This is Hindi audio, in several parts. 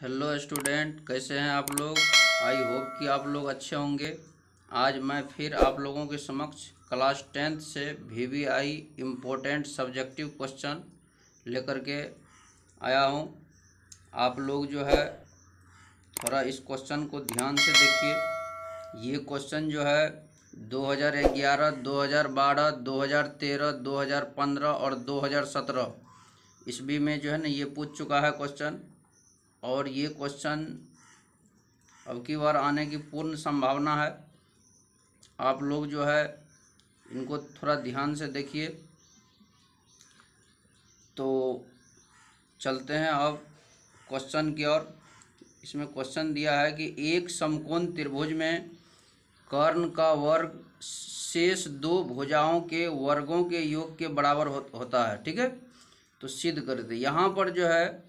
हेलो स्टूडेंट, कैसे हैं आप लोग। आई होप कि आप लोग अच्छे होंगे। आज मैं फिर आप लोगों के समक्ष क्लास 10th से VVI इम्पोर्टेंट सब्जेक्टिव क्वेश्चन लेकर के आया हूं। आप लोग जो है थोड़ा इस क्वेश्चन को ध्यान से देखिए। ये क्वेश्चन जो है 2011, 2012, 2013, 2015 और 2017 ईस्वी में जो है ना ये पूछ चुका है क्वेश्चन। और ये क्वेश्चन अब की बार आने की पूर्ण संभावना है। आप लोग जो है इनको थोड़ा ध्यान से देखिए। तो चलते हैं अब क्वेश्चन की ओर। इसमें क्वेश्चन दिया है कि एक समकोण त्रिभुज में कर्ण का वर्ग शेष दो भुजाओं के वर्गों के योग के बराबर होता है। ठीक है, तो सिद्ध कर दे। यहाँ पर जो है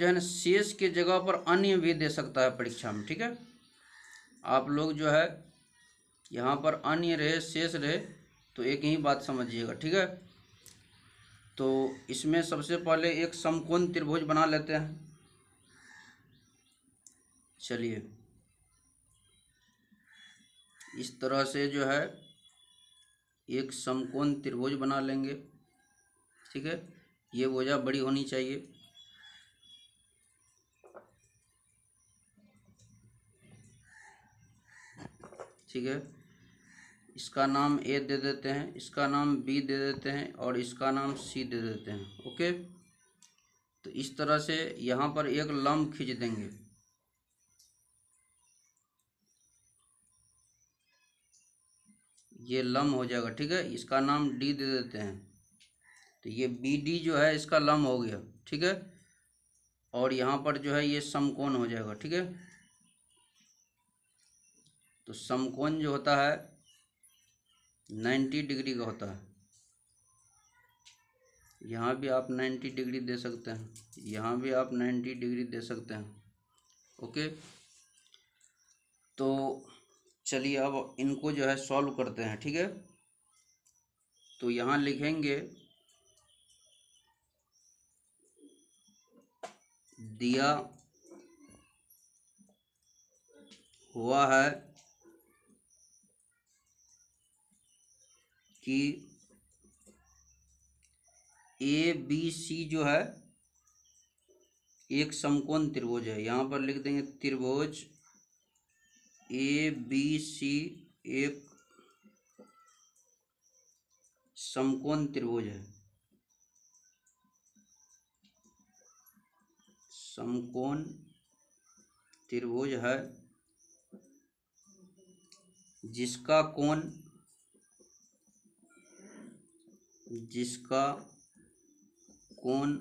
ना शेष के जगह पर अन्य भी दे सकता है परीक्षा में। ठीक है, आप लोग जो है यहाँ पर अन्य रहे शेष रहे तो एक ही बात समझिएगा। ठीक है, तो इसमें सबसे पहले एक समकोण त्रिभुज बना लेते हैं। चलिए, इस तरह से जो है एक समकोण त्रिभुज बना लेंगे। ठीक है, ये भुजा बड़ी होनी चाहिए। ठीक है, इसका नाम ए दे देते हैं, इसका नाम बी दे देते हैं और इसका नाम सी दे देते हैं। ओके, तो इस तरह से यहाँ पर एक लंब खींच देंगे। ये लंब हो जाएगा। ठीक है, इसका नाम डी दे देते हैं। तो ये बी डी जो है इसका लंब हो गया। ठीक है, और यहाँ पर जो है ये समकोण हो जाएगा। ठीक है, तो समकोण जो होता है 90 डिग्री का होता है। यहाँ भी आप 90 डिग्री दे सकते हैं, यहाँ भी आप 90 डिग्री दे सकते हैं। ओके, तो चलिए अब इनको जो है सॉल्व करते हैं। ठीक है, तो यहाँ लिखेंगे दिया हुआ है कि ए बी सी जो है एक समकोण त्रिभुज है। यहाँ पर लिख देंगे त्रिभुज ए बी सी एक समकोण त्रिभुज है। समकोण त्रिभुज है जिसका कोण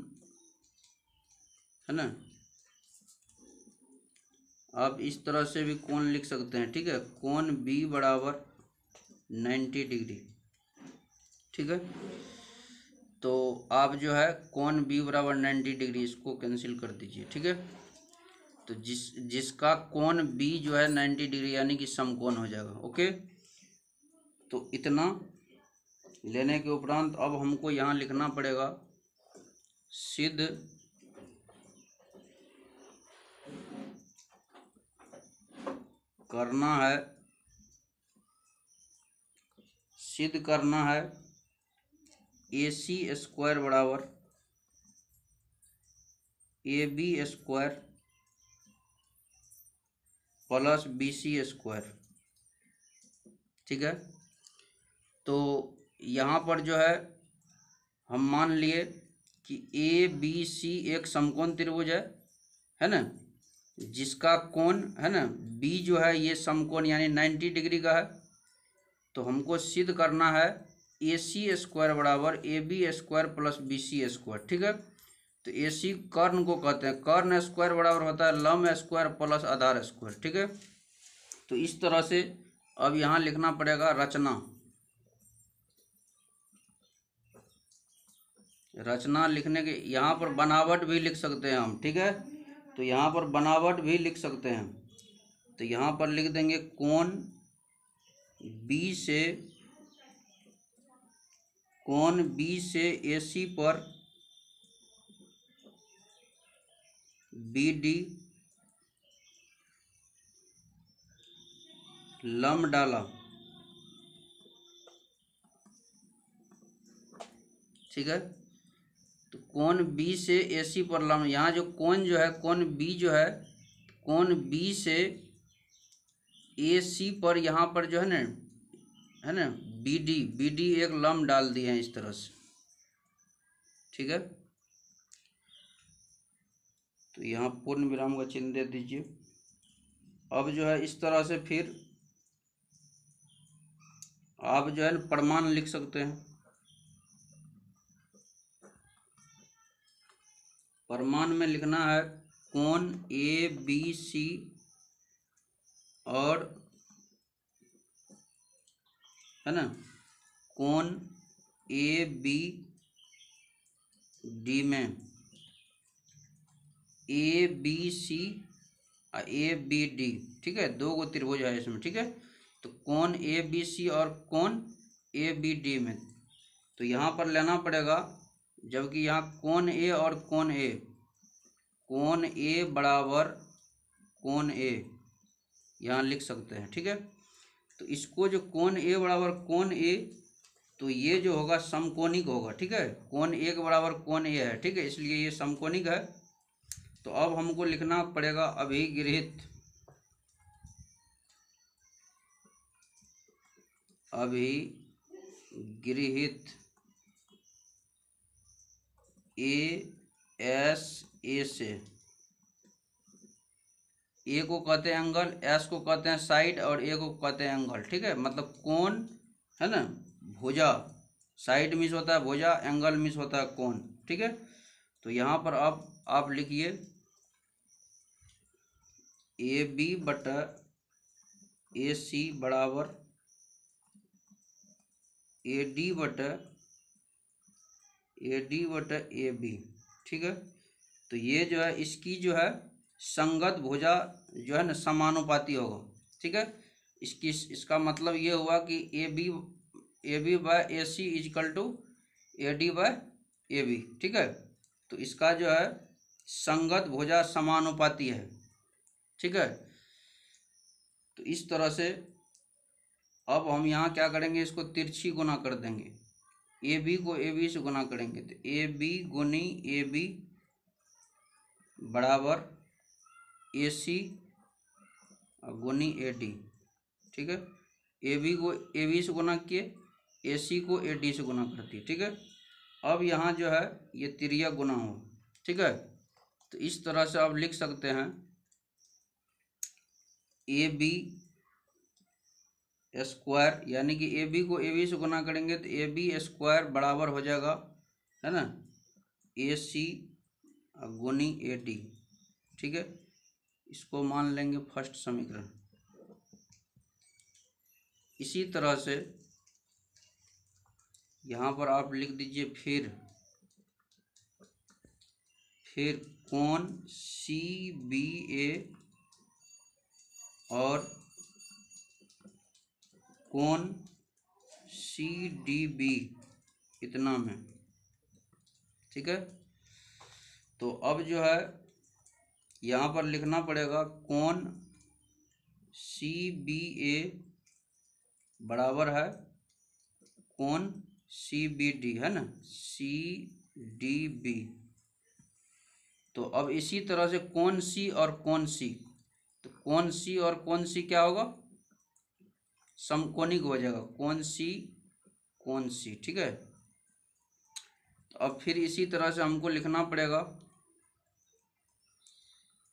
है ना, आप इस तरह से भी कोण लिख सकते हैं। ठीक है, कोण बी बराबर 90 डिग्री। ठीक है, तो आप जो है कोण बी बराबर 90 डिग्री इसको कैंसिल कर दीजिए। ठीक है, तो जिसका कोण बी जो है 90 डिग्री यानी कि समकोण हो जाएगा। ओके, तो इतना लेने के उपरांत अब हमको यहाँ लिखना पड़ेगा सिद्ध करना है AC स्क्वायर बराबर AB square plus BC square. ठीक है, तो यहाँ पर जो है हम मान लिए कि ABC एक समकोण त्रिभुज है ना, जिसका कोण है ना B जो है ये समकोण यानी 90 डिग्री का है। तो हमको सिद्ध करना है AC स्क्वायर बराबर AB square plus BC square. ठीक है, तो AC कर्ण को कहते हैं, कर्ण स्क्वायर बराबर होता है लंब स्क्वायर प्लस आधार स्क्वायर। ठीक है, तो इस तरह से अब यहाँ लिखना पड़ेगा रचना लिखने के यहाँ पर बनावट भी लिख सकते हैं हम। ठीक है, तो यहाँ पर बनावट भी लिख सकते हैं। तो यहाँ पर लिख देंगे कोण बी से AC पर बी डी लंब डाला, ठीक है। तो कोण बी से AC पर लंब, यहाँ जो कोण जो है, कोण बी जो है, कोण बी से AC पर यहाँ पर जो है ना BD एक लंब डाल दिए हैं इस तरह से, ठीक है। तो यहाँ पूर्ण विराम का चिन्ह दे दीजिए। अब जो है इस तरह से फिर आप जो है ना प्रमाण लिख सकते हैं। प्रमाण में लिखना है कोण ABC और है ना कोण ABD में ABC और ABD, ठीक है, दो गो त्रिभुज है इसमें, ठीक है। तो कोण ABC और कोण ABD में, तो यहाँ पर लेना पड़ेगा, जबकि यहाँ कोण A और कोण A, कोण A बराबर कोण A यहाँ लिख सकते हैं, ठीक है। तो इसको जो कोण A बराबर कोण A, तो ये जो होगा समकोणिक होगा, ठीक है। कोण A के बराबर कोण A है, ठीक है, इसलिए ये समकोणिक है। तो अब हमको लिखना पड़ेगा अभिगृहित ASA से, ए को कहते हैं एंगल, एस को कहते हैं साइड और ए को कहते हैं एंगल, ठीक है। मतलब कोण है ना, भुजा, साइड मीन्स होता है भुजा, एंगल मीन्स होता है कोण, ठीक है। तो यहाँ पर अब आप लिखिए AB बटा AC बराबर AD बटा AB, ठीक है। तो ये जो है इसकी जो है संगत भुजा जो है ना समानुपाती होगा, ठीक है। इसका मतलब ये हुआ कि AB by AC equal to AD by AB, ठीक है। तो इसका जो है संगत भुजा समानुपाती है, ठीक है। तो इस तरह से अब हम यहाँ क्या करेंगे, इसको तिरछी गुना कर देंगे, AB को AB से गुना करेंगे, तो AB गुनी AB बराबर AC गुनी AD, ठीक है। AB को AB से गुना किए, AC को AD से गुना करती है, ठीक है। अब यहाँ जो है ये तिर्यक गुना हो, ठीक है। तो इस तरह से आप लिख सकते हैं AB स्क्वायर, यानी कि AB को AB से गुना करेंगे तो AB स्क्वायर बराबर हो जाएगा, है ना, AC गुनी AD, ठीक है। इसको मान लेंगे फर्स्ट समीकरण। इसी तरह से यहाँ पर आप लिख दीजिए फिर कोण CBA और कोण CDB इतना में, ठीक है। तो अब जो है यहाँ पर लिखना पड़ेगा कोण CBA बराबर है कोण CBD, है ना, CDB। तो अब इसी तरह से कोण C और कोण C, तो कोण C और कोण C क्या होगा, समकोणिक हो जाएगा, कोण C, ठीक है। तो अब फिर इसी तरह से हमको लिखना पड़ेगा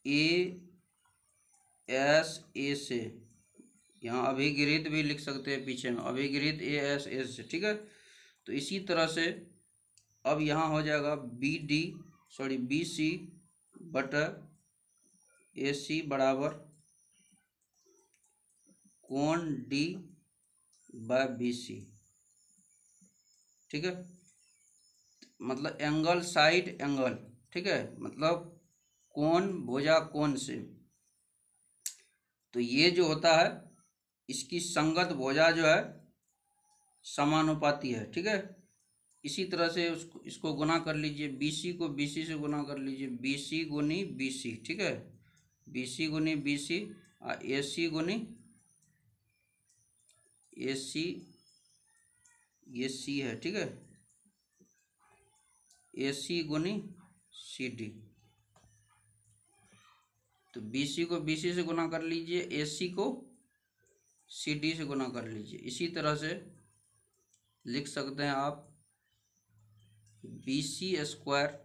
ASA से, यहाँ अभिगृहित भी लिख सकते हैं पीछे में, अभिगृहित ASA से, ठीक है। तो इसी तरह से अब यहाँ हो जाएगा BC बटा AC बराबर कोण D बाय BC, ठीक है। मतलब एंगल साइड एंगल, ठीक है, मतलब कोण भुजा कोण से। तो ये जो होता है इसकी संगत भुजा जो है समानुपाती है, ठीक है। इसी तरह से इसको गुना कर लीजिए, BC को BC से गुना कर लीजिए, BC गुनी BC, ठीक है, BC गुनी BC, AC गुनी AC, ये C है, ठीक है, AC गुनी CD। तो BC को BC से गुना कर लीजिए, AC को CD से गुना कर लीजिए। इसी तरह से लिख सकते हैं आप BC square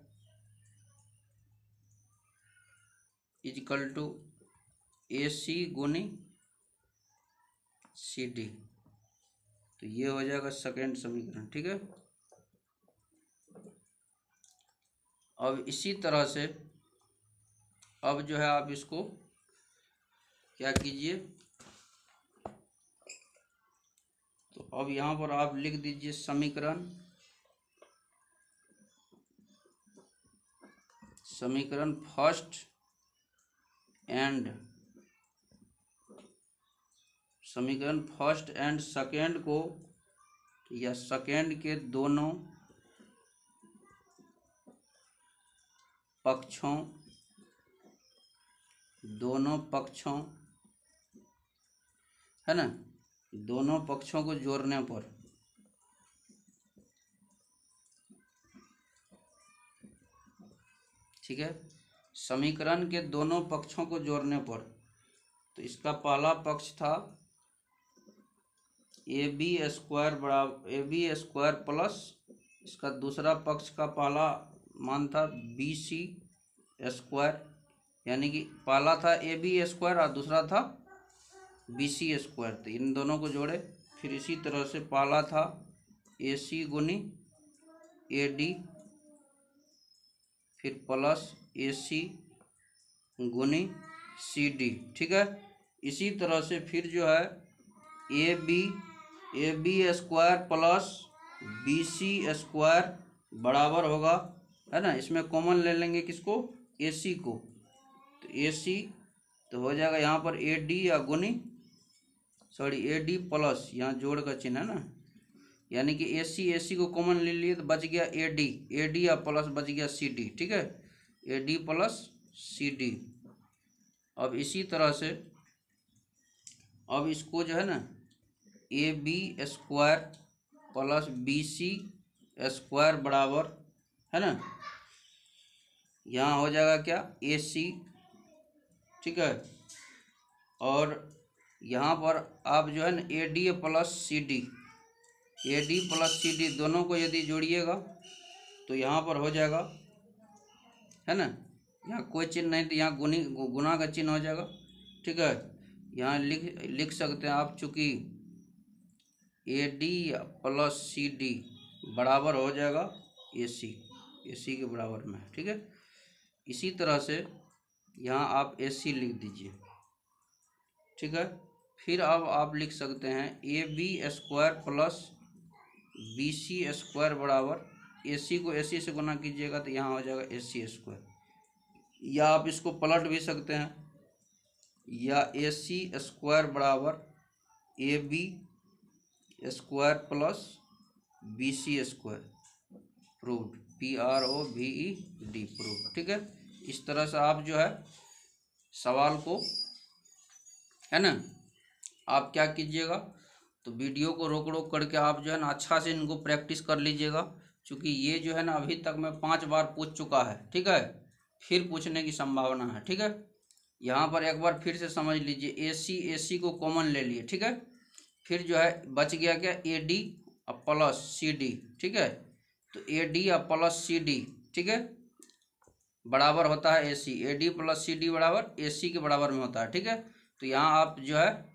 equal to AC गुनी CD। तो ये हो जाएगा सेकेंड समीकरण, ठीक है। अब इसी तरह से अब जो है आप इसको क्या कीजिए, तो अब यहाँ पर आप लिख दीजिए समीकरण फर्स्ट एंड सेकेंड को, या सेकेंड के दोनों पक्षों है ना, दोनों पक्षों को जोड़ने पर ठीक है, समीकरण के दोनों पक्षों को जोड़ने पर, तो इसका पहला पक्ष था AB स्क्वायर प्लस इसका दूसरा पक्ष का पहला मान था BC स्क्वायर, यानी कि पहला था AB स्क्वायर और दूसरा था BC स्क्वायर। तो इन दोनों को जोड़े, फिर इसी तरह से पहला था AC गुनी AD, फिर प्लस AC गुनी CD, ठीक है। इसी तरह से फिर जो है AB square plus BC square बराबर होगा, है ना, इसमें कॉमन ले लेंगे किसको, AC को, तो AC तो हो जाएगा यहाँ पर AD या गुनी AD प्लस, यहाँ जोड़ का चिन्ह है ना, यानी कि AC को कॉमन ले लिए तो बच गया AD या प्लस बच गया CD, ठीक है, AD प्लस CD। अब इसी तरह से अब इसको जो है ना AB square plus BC square बराबर, है ना, यहाँ हो जाएगा क्या AC, ठीक है, और यहाँ पर आप जो है ना AD प्लस CD दोनों को यदि जोड़िएगा तो यहाँ पर हो जाएगा, है ना, यहाँ कोई चिन्ह नहीं तो यहाँ गुना का चिन्ह हो जाएगा, ठीक है। यहाँ लिख सकते हैं आप, चूँकि AD प्लस CD बराबर हो जाएगा AC के बराबर में, ठीक है। इसी तरह से यहाँ आप AC लिख दीजिए, ठीक है। फिर अब आप लिख सकते हैं AB square plus BC square बराबर, AC को AC से गुना कीजिएगा तो यहाँ हो जाएगा AC स्क्वायर, या आप इसको पलट भी सकते हैं, या AC स्क्वायर बराबर AB square plus BC square, proved, PROVED, proved, ठीक है। इस तरह से आप जो है सवाल को, है ना, आप क्या कीजिएगा, तो वीडियो को रोक करके आप जो है ना अच्छा से इनको प्रैक्टिस कर लीजिएगा, क्योंकि ये जो है ना अभी तक मैं 5 बार पूछ चुका है, ठीक है, फिर पूछने की संभावना है, ठीक है। यहाँ पर एक बार फिर से समझ लीजिए, AC को कॉमन ले लिए, ठीक है, फिर जो है बच गया क्या AD प्लस CD, ठीक है, तो AD प्लस CD, ठीक है, बराबर होता है AC, AD प्लस CD बराबर AC के बराबर में होता है, ठीक है। तो यहाँ आप जो है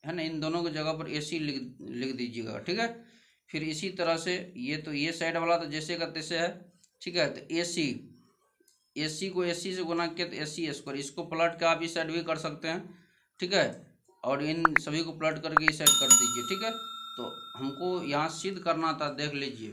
ना इन दोनों की जगह पर AC लिख दीजिएगा, ठीक है। फिर इसी तरह से ये साइड वाला तो जैसे का तैसे है, ठीक है, तो AC को AC से गुना किया तो AC स्क्वायर, इसको पलट के आप इस साइड भी कर सकते हैं, ठीक है, और इन सभी को पलट करके इस साइड कर दीजिए, ठीक है। तो हमको यहाँ सिद्ध करना था, देख लीजिए।